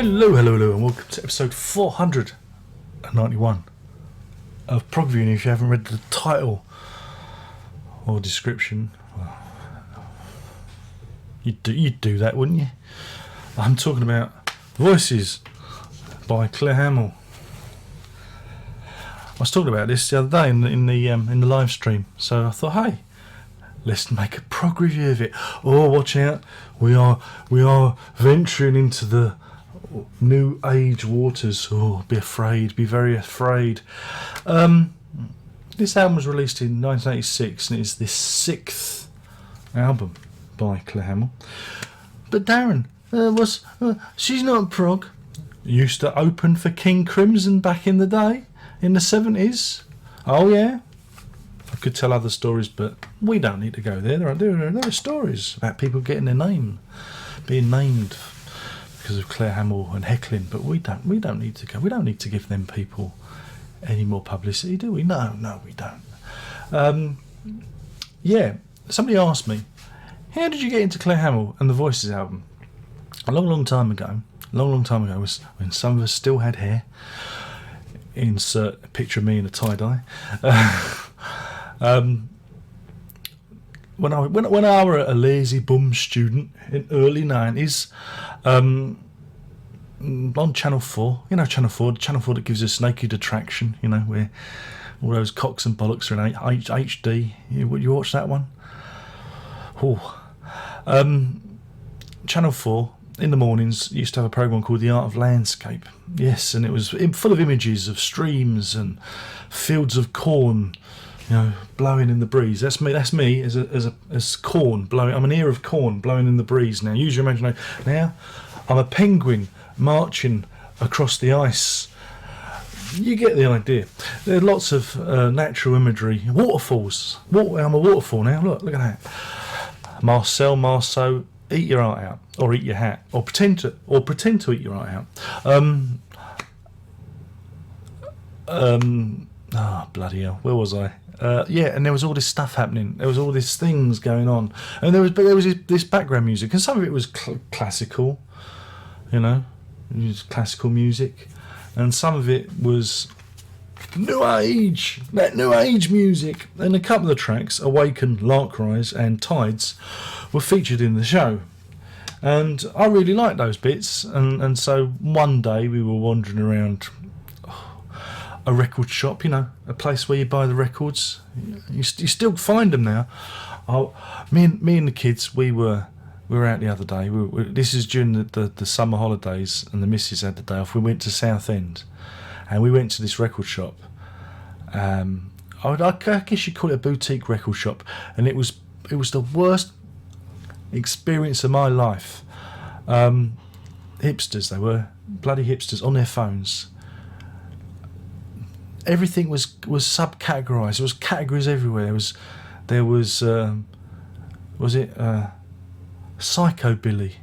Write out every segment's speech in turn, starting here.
Hello, and welcome to episode 491 of Prog Review. And if you haven't read the title or description, well, you'd do that, wouldn't you? I'm talking about Voices by Hamill. I was talking about this the other day in the live stream, so I thought, hey, let's make a prog review of it. Oh, watch out! We are venturing into the new age waters. Oh, be very afraid. This album was released in 1986, and it's the 6th album by Hamill. But Darren, she's not prog. Used to open for King Crimson back in the day, in the 70s. Oh yeah. I could tell other stories, but we don't need to go there. There are stories about people getting their name, being named because of Hamill and heckling. But we don't need to go. We don't need to give them people any more publicity, do we? No, we don't. Yeah. Somebody asked me, how did you get into Hamill and the Voices album? A long time ago was when some of us still had hair. Insert a picture of me in a tie-dye. When I were a lazy bum student in early 90s, on Channel 4, the Channel 4 that gives us Naked Attraction, where all those cocks and bollocks are in HD. You watch that one? Oh. Channel 4 in the mornings used to have a program called The Art of Landscape. Yes, and it was full of images of streams and fields of corn, blowing in the breeze. That's me as corn blowing. I'm an ear of corn blowing in the breeze. Now use your imagination. Now I'm a penguin marching across the ice. You get the idea. There are lots of natural imagery. Waterfalls. I'm a waterfall now. Look at that. Marceau, eat your heart out, or eat your hat, or pretend to eat your heart out. Oh bloody hell! Where was I? And there was all this stuff happening. There was all these things going on, and there was this background music, and some of it was classical, classical music, and some of it was new age music. And a couple of the tracks, Awaken, Larkrise, and Tides, were featured in the show, and I really liked those bits. And so one day we were wandering around a record shop, a place where you buy the records. You still find them now. Me and the kids, we were out the other day. This is during the summer holidays, and the missus had the day off. We went to Southend, and we went to this record shop. I guess you'd call it a boutique record shop, and it was the worst experience of my life. Hipsters, they were bloody hipsters on their phones. Everything was subcategorized. There was categories everywhere. There was psychobilly,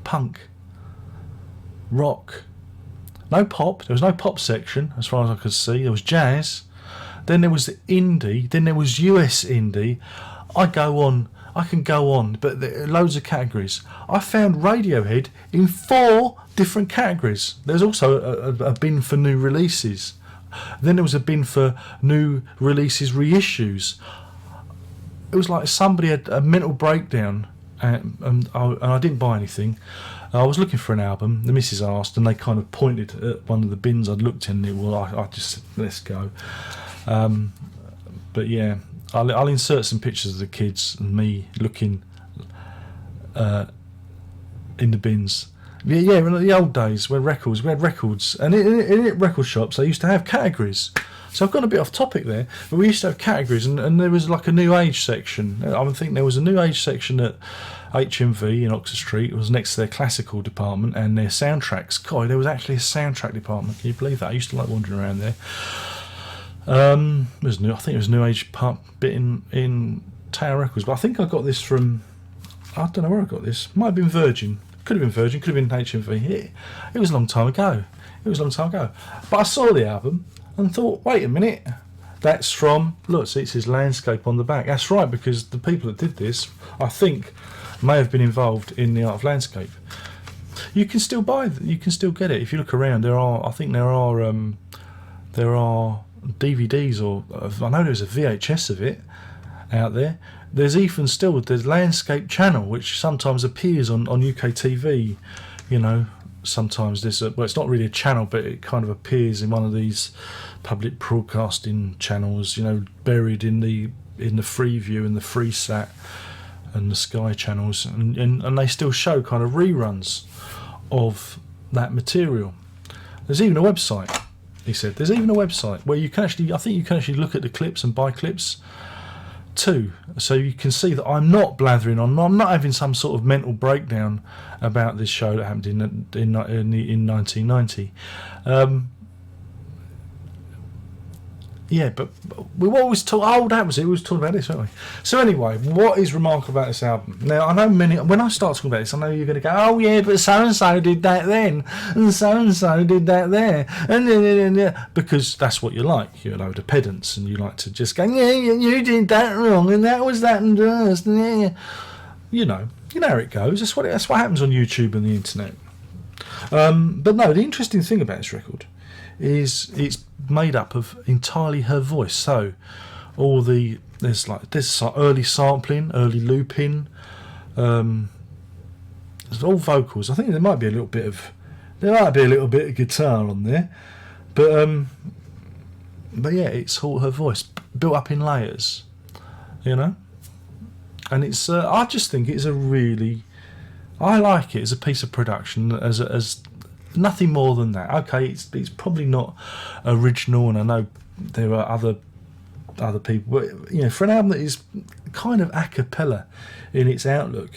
punk, rock. No pop. There was no pop section as far as I could see. There was jazz. Then there was the indie. Then there was US indie. I can go on, but there are loads of categories. I found Radiohead in 4 different categories. There's also a bin for new releases. Then there was a bin for new releases, reissues. It was like somebody had a mental breakdown, and I didn't buy anything. I was looking for an album. The missus asked, and they kind of pointed at one of the bins I'd looked in. I just said, let's go. But yeah, I'll insert some pictures of the kids and me looking in the bins. Yeah, in the old days we had records, and in record shops they used to have categories. So I've gone a bit off topic there, but we used to have categories, and there was like a new age section. I think there was a new age section at HMV in Oxford Street. It was next to their classical department and their soundtracks. God, there was actually a soundtrack department. Can you believe that? I used to like wandering around there. I think it was New Age bit in Tower Records, but I think I got this from, I don't know where I got this. Might have been Virgin. Could have been Virgin. Could have been HMV. It was a long time ago. But I saw the album and thought, wait a minute, that's from, look, see, it says Landscape on the back. That's right, because the people that did this, I think, may have been involved in The Art of Landscape. You can still buy. You can still get it if you look around. I think there are DVDs, or I know there's a VHS of it out there. There's even still the Landscape channel, which sometimes appears on UK TV. You know, sometimes there's well, it's not really a channel, but it kind of appears in one of these public broadcasting channels. You know, buried in the Freeview and the Freesat and the Sky channels, and they still show kind of reruns of that material. There's even a website. He said there's even a website where you can actually, I think you can actually look at the clips and buy clips too, so you can see that I'm not blathering on. I'm not having some sort of mental breakdown about this show that happened in 1990. Yeah, but we always talk. Oh, that was it. We was talking about this, weren't we? So anyway, what is remarkable about this album? Now, I know when I start talking about this, I know you're going to go, oh yeah, but so and so did that then, and so did that there, and then, because that's what you like. You're a load of pedants, and you like to just go, yeah, you did that wrong, and that was that and this, and yeah, you know how it goes. That's what happens on YouTube and the internet. But no, the interesting thing about this record is it's made up of entirely her voice. So there's early sampling, early looping, it's all vocals. I think there might be a little bit of guitar on there, but yeah, it's all her voice built up in layers, you know. And it's I just think it's I like it as a piece of production, as nothing more than that. Okay, it's probably not original, and I know there are other people, but you know, for an album that is kind of a cappella in its outlook,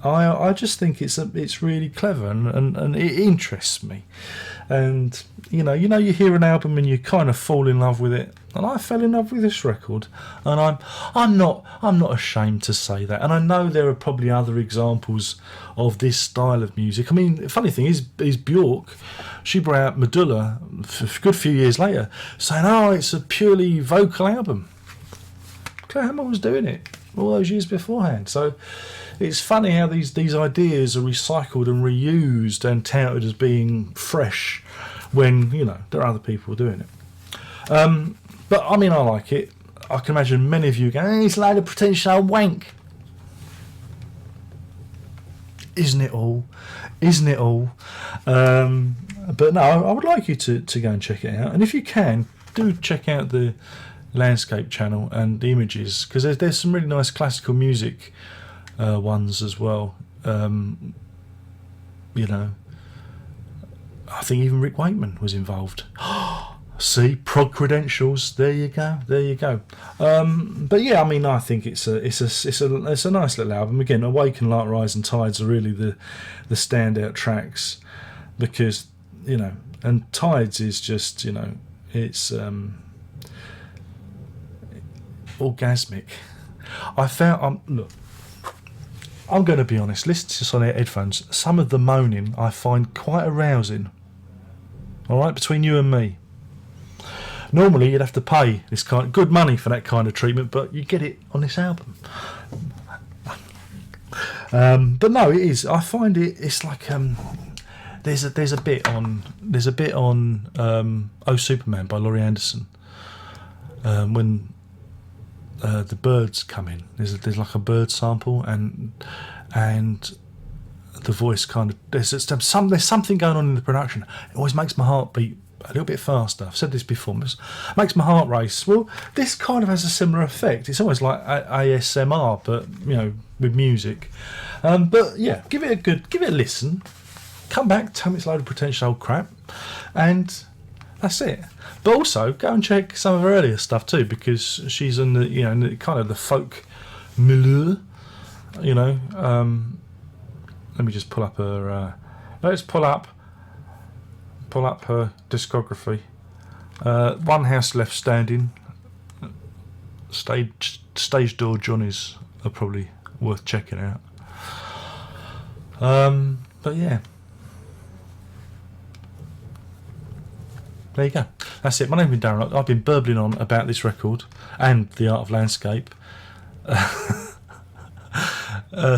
I just think it's really clever, and it interests me. And you you hear an album and you kind of fall in love with it, and I fell in love with this record, and I'm not ashamed to say that. And I know there are probably other examples of this style of music. I mean, the funny thing is Björk, she brought out Medulla a good few years later, saying, "Oh, it's a purely vocal album." Claire Hamill was doing it all those years beforehand. So it's funny how these ideas are recycled and reused and touted as being fresh, when there are other people doing it. But I mean, I like it. I can imagine many of you going, "It's a load of pretentious old wank." Isn't it all? But no, I would like you to go and check it out. And if you can, do check out the Landscape channel and the images, because there's some really nice classical music ones as well. I think even Rick Wakeman was involved. See, prog credentials. There you go. But yeah, I mean, I think it's a nice little album. Again, Awaken, Light, Rise, and Tides are really the standout tracks, because and Tides is just it's orgasmic. I found look, I'm going to be honest. Listen to this on our headphones. Some of the moaning I find quite arousing. All right, between you and me. Normally, you'd have to pay this kind of good money for that kind of treatment, but you get it on this album. But no, it is. I find it's like there's a bit on Oh Superman by Laurie Anderson, when the birds come in. There's like a bird sample, and the voice kind of there's something going on in the production. It always makes my heart beat a little bit faster. I've said this before. It makes my heart race. Well, this kind of has a similar effect. It's almost like ASMR, but with music. But yeah, give it a listen. Come back, tell me it's a load of pretentious old crap, and that's it. But also go and check some of her earlier stuff too, because she's in the in the kind of the folk milieu. Let me just pull up her. Let's pull up her discography. One House Left Standing, Stage Door Johnnies are probably worth checking out. But yeah, there you go. That's it. My name's been Darren. I've been burbling on about this record and the art of landscape.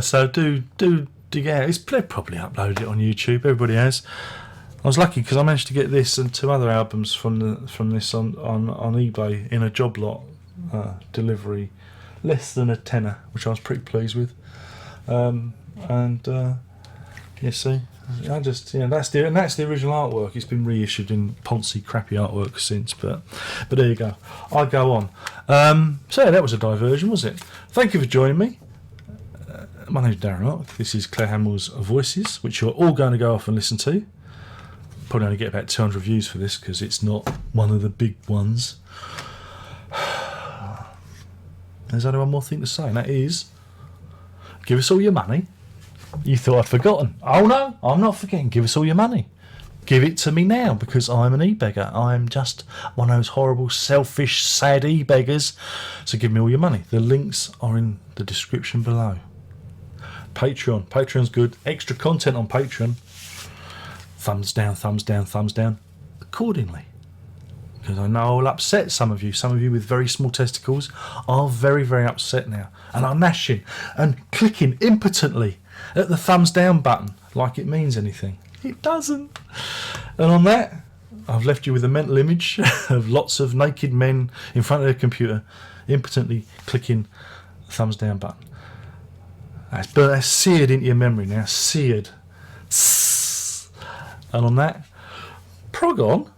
So do dig out. They've probably uploaded it on YouTube. Everybody has. I was lucky because I managed to get this and 2 other albums from this on eBay in a job lot delivery, less than a tenner, which I was pretty pleased with. You see, that's the original artwork. It's been reissued in poncy, crappy artwork since, but there you go. I go on. So yeah, that was a diversion, was it? Thank you for joining me. My name's Darren Locke. This is Claire Hamill's Voices, which you're all going to go off and listen to. Probably only get about 200 views for this because it's not one of the big ones. There's only one more thing to say, and that is, give us all your money. You thought I'd forgotten. Oh no, I'm not forgetting. Give us all your money. Give it to me now, because I'm an e-beggar. I'm just one of those horrible, selfish, sad e-beggars. So give me all your money. The links are in the description below. Patreon. Patreon's good. Extra content on Patreon. Thumbs down, thumbs down, thumbs down. Accordingly. Because I know I'll upset some of you. Some of you with very small testicles are very, very upset now. And are gnashing and clicking impotently at the thumbs down button like it means anything. It doesn't. And on that, I've left you with a mental image of lots of naked men in front of their computer impotently clicking the thumbs down button. That's seared into your memory now. Seared. And on that, prog on.